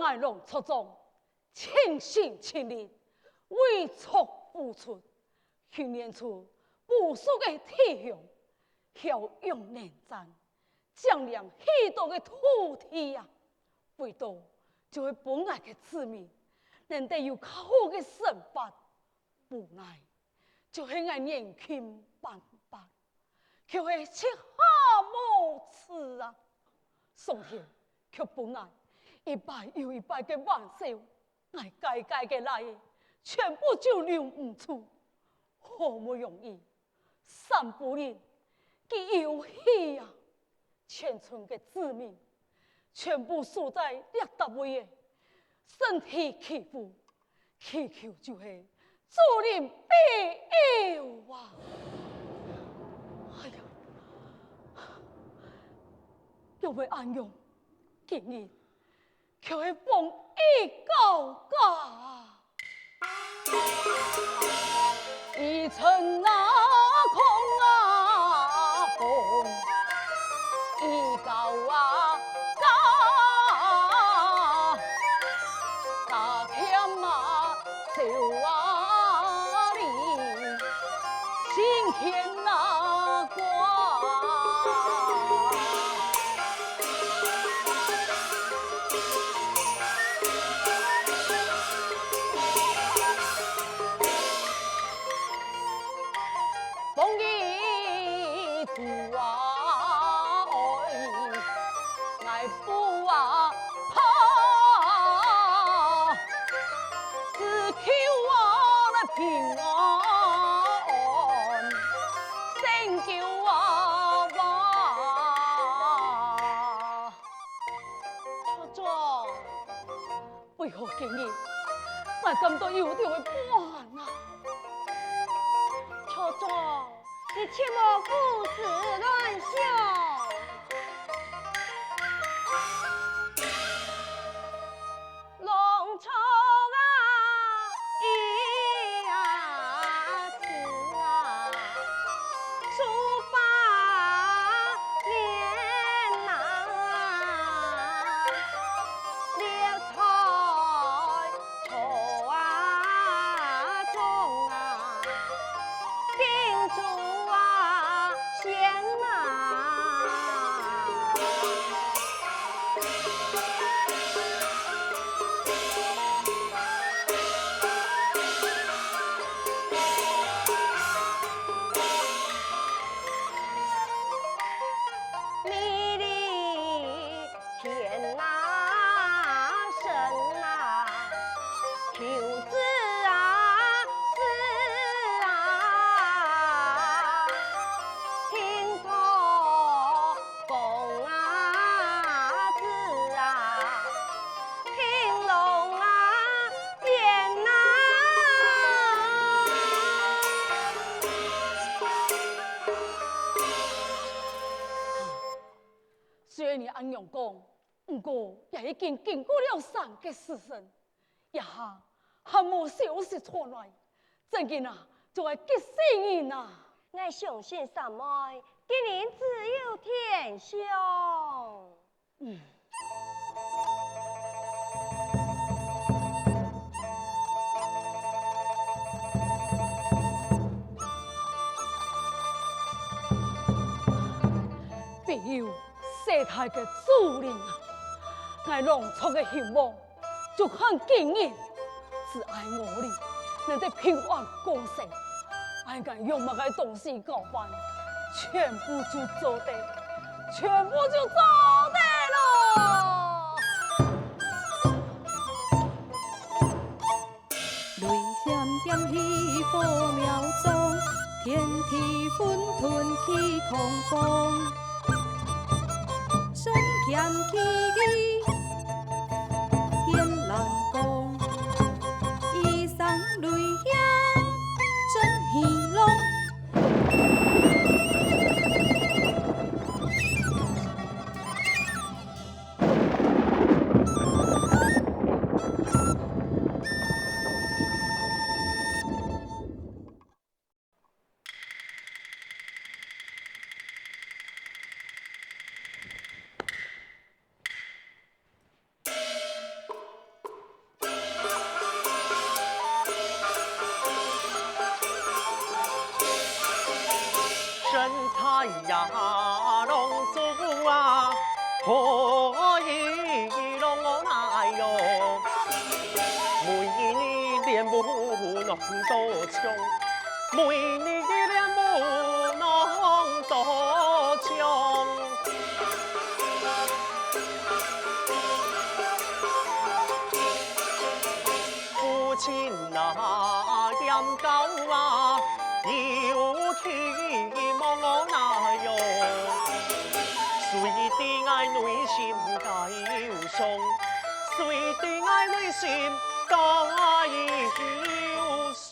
爱龙出众，倾心倾力，为国付出，训练出无数的弟兄，骁勇难战，将领许多的土地啊，为到就会本来的子民，能得有较好的生活，无奈就是爱年轻斑白，却会吃下无耻啊！宋天却本来一摆又一摆的玩笑，挨改改的来，全部就留唔住，好不容易三不人嘅游戏啊，全村的子民全部输在列达位的身体欺负，祈求就是主人庇佑啊！哎呀，又要安用今日却会风雨高高，一层那空啊风，一高啊高，大天啊手啊里，心天那光。风雨主啊，爱不啊怕，只求我来平安，成就啊哇！错错，为何今日我感到有条的半啊？错错，你切莫胡思乱想。龙虫啊，一呀次啊，书法年呐，猎才错啊中啊。定主啊，贤呐。不过也已经经过了3个时辰，一下还无消息传来，怎见啊就会急死人啊！我相信三妹，今年自有天相。必有世态的主人啊！我弄错的希望，就很惊人，只爱我哩，能得平安过世。俺个用么个东西搞办，全部就做得，全部就做得了。雷闪点起火苗中，天地混沌起狂风。神剑起义天蓝光，一上雷响真喜龙。哎呀，龙珠啊，可以龙我来哟，每年练武弄多强，每年练武弄多强。父亲那养高啊，有气望我那哟，谁的爱内心该忧伤，谁的爱内心该忧伤。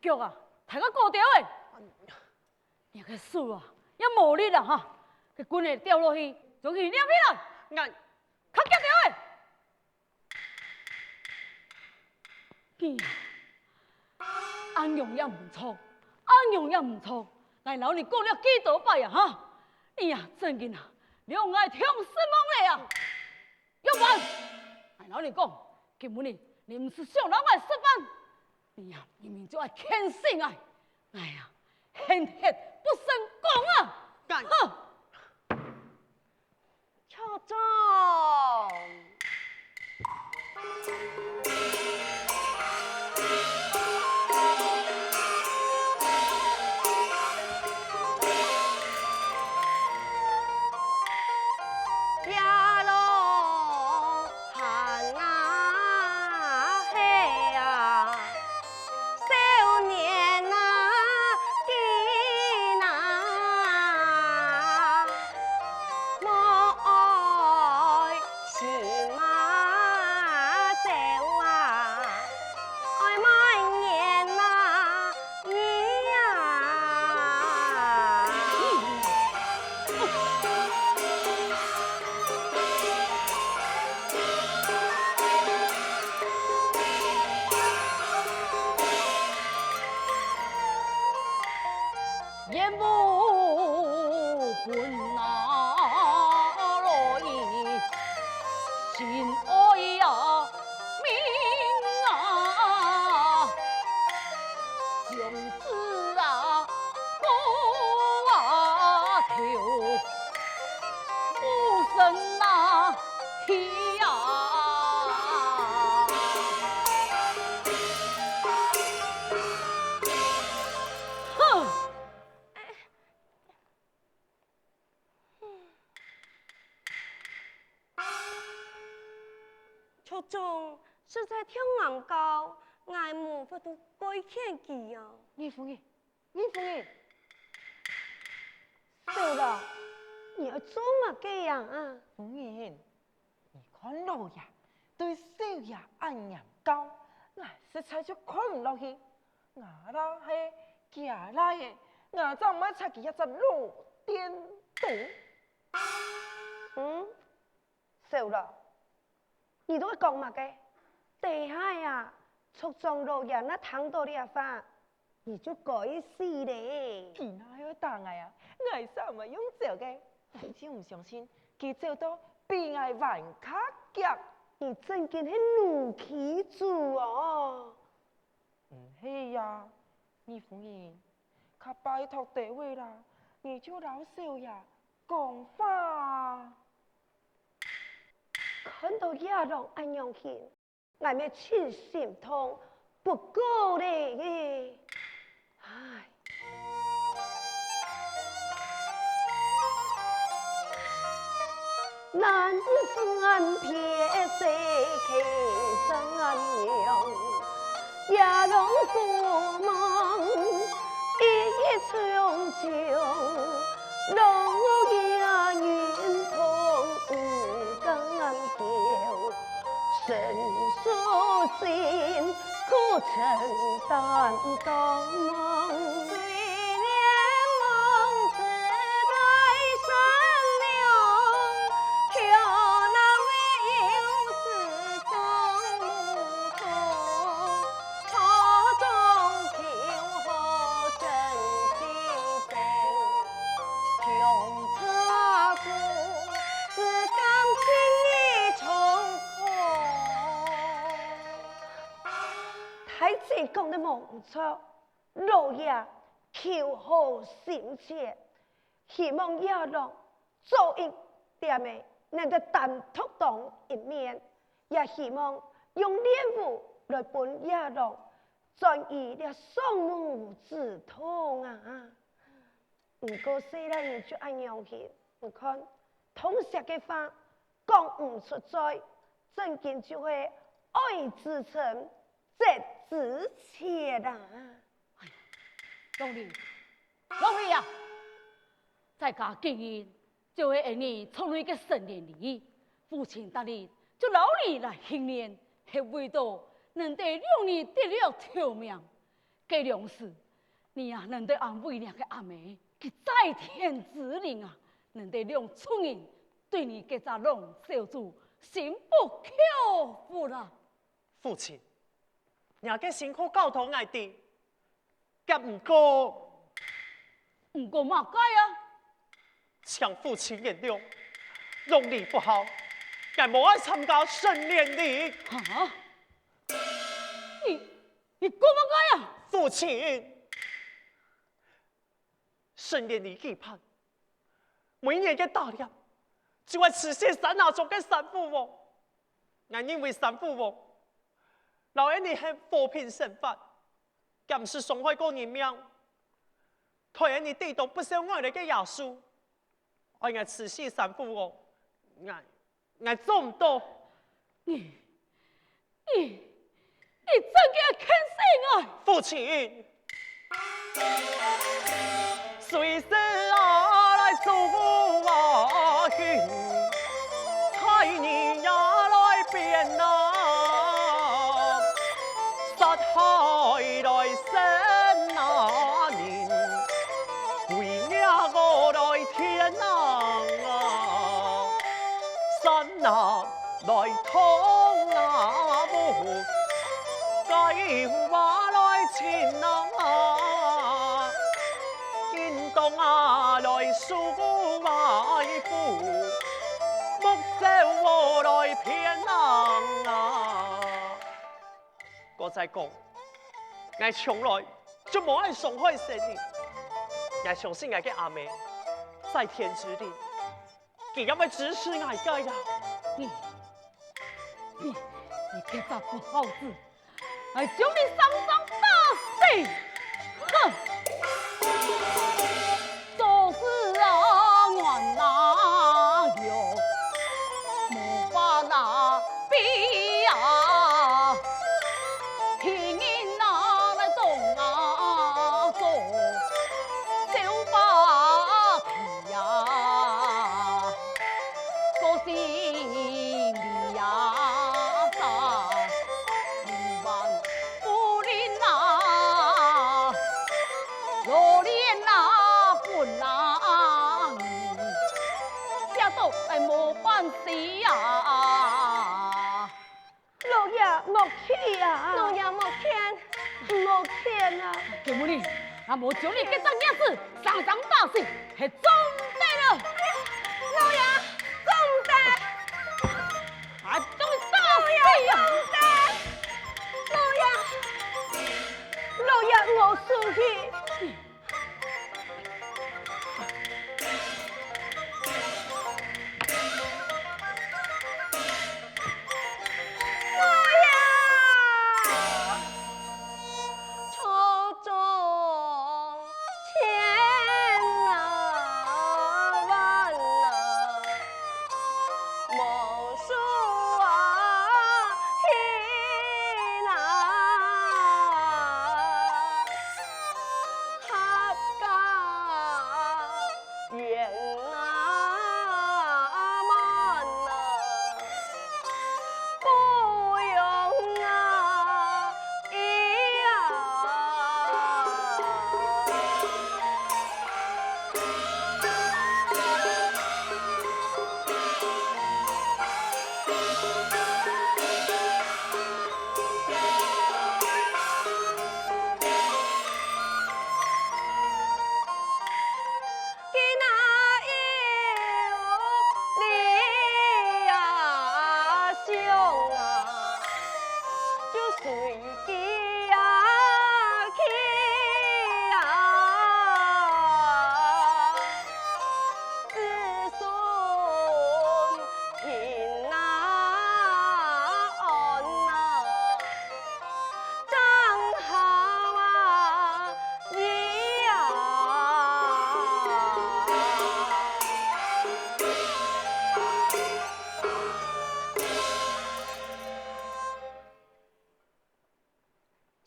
脚啊，抬个高调诶！你个树啊，要无力啦哈！佢棍会掉落去，就去抓起来，俺较脚调诶！安用也唔错，安用也唔错。来老你讲了几多摆啊哈？你呀，真紧啊，两爱听失望嘞啊！要不然，来老你讲，根本你唔是想老爱失败。你呀，明明就爱天性爱，哎呀，恨铁不成钢啊！哼！校长，家龙汉啊！眼目困难来，心爱呀命啊，君子啊不啊求，无神啊天呀。初中是在跳硬高，爱无法度改天记啊。叶凤仪，叶凤仪，对了，你要做乜嘅样啊？夫人，你看老爷对少爷安养高，我实在就看唔落去。我啦係假来嘅，我就唔爱插佢一隻老颠倒。少了，你都係講乜嘅？地下呀，促進老人那聽到啲話，你就改死咧。佢哪有打我啊？我係啥咪用做嘅？我真唔相信，佢做到比我還卡夾。你真見係怒氣主哦！唔係呀，你夫人，佢拜託地位啦，你就老少爺講法。看到亞龍安樣見，我咪真心痛，不過咧，唉。难分撇色其生娘，也龙过梦，一重重，龙也圆通更调，神所心可承担当梦。讲得冇错，老爷求好心切，希望亚龙做一点嘅能够单独当一面，也希望用练武来帮亚龙转移了双目之痛啊！不过虽然你就按样去，你看通识嘅话讲唔出在，真见就会爱之诚。值钱啊！哎呀，老李呀，在家经营就会让你从那个成年里，父亲带你就劳你来训练，是为到能得让你得了条命。这两事，你呀能得安慰两个阿妹，佢在天之灵啊，能得让村人对你这只龙小主心不口服啦。父亲。人家辛苦教导我哋，咁唔過嘛解啊？向父亲原谅，容你不好，我冇愛參加成年禮。啊？你過嘛解啊？父亲，成年禮期盼，每年嘅大禮，就係慈禧山下中嘅三父王，我認為三父王。老人你係和平審法，咁唔是傷害過人命。台人你地道不少愛你嘅耶穌，愛我慈禧三父王，我做唔到。你真嘅肯死我？父親，隨時啊來做我勸，太你也來變啊！害來生那年，為了我來天啊，山啊來通啊木，計劃來前啊，見用啊来数外父，木舟我来骗人啊！我再讲，我从来就无爱伤害生命，我相信我嘅阿妹在天之灵，佢要会支持我嘅呀。你这个不好子，还将你上上打死！哼！做事啊，原哪有无法那比啊？天人哪来动啊做小把皮呀？个心里呀！是呀，老爷莫去呀！老爷莫骗，莫骗啊！金母你，俺无将你这张样子上上打死，系总得了。老爷总得，还将你打死呀！老爷我输去。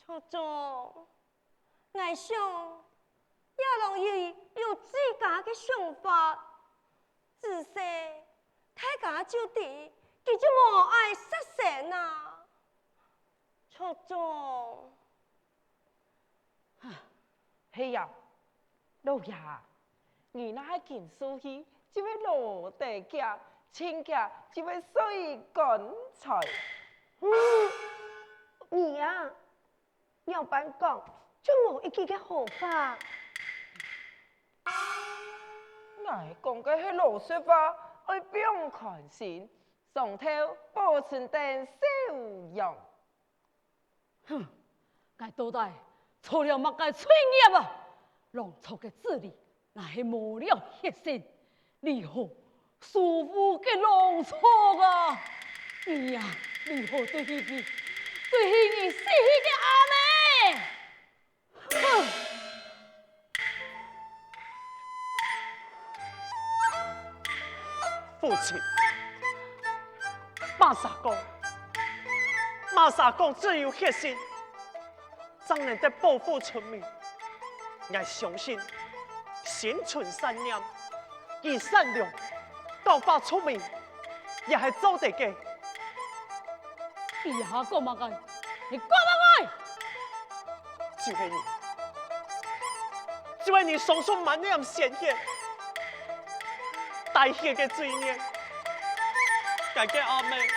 初中，我想也容易有自家的想法。自细大家就知，佢就无爱杀生啊。初中，嘿呀，老爷，你那还见书去，就会落地家，亲家就会水干菜。你呀，要办讲就无一句嘅好法。我讲嘅係老实话，我不用看心，上头保存定修养。哼，该倒带错了乜该罪孽啊！弄错嘅治理，那是无了血性，你好舒服嘅弄错啊！你呀，你好对起佢，对起你死去嘅阿妹！哼！父亲，马萨公只有血性，怎能得保护村民？我相信，心存善念，以善良教化村民，也是做得嘅。你下讲乜嘅？你讲乜嘅？就是你，就是你双手满念鲜血。带血嘅罪孽，我嘅阿妹，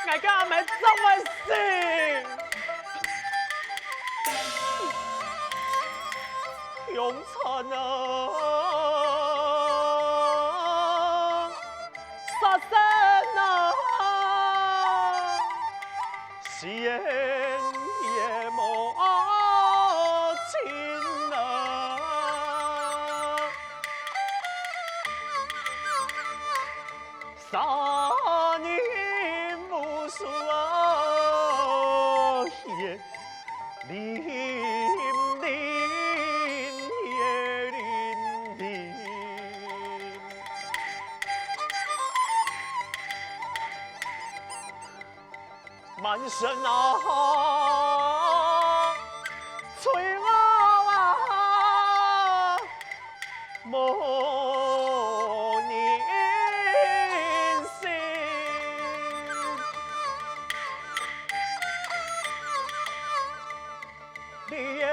我嘅阿妹怎么死？凶残啊！杀生啊！是言也无情啊！三年无数啊，也林林也林林，满身啊，催我啊，莫念心。你的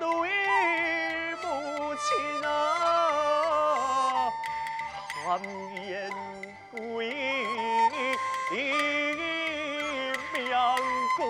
泪母亲啊，含冤归命归。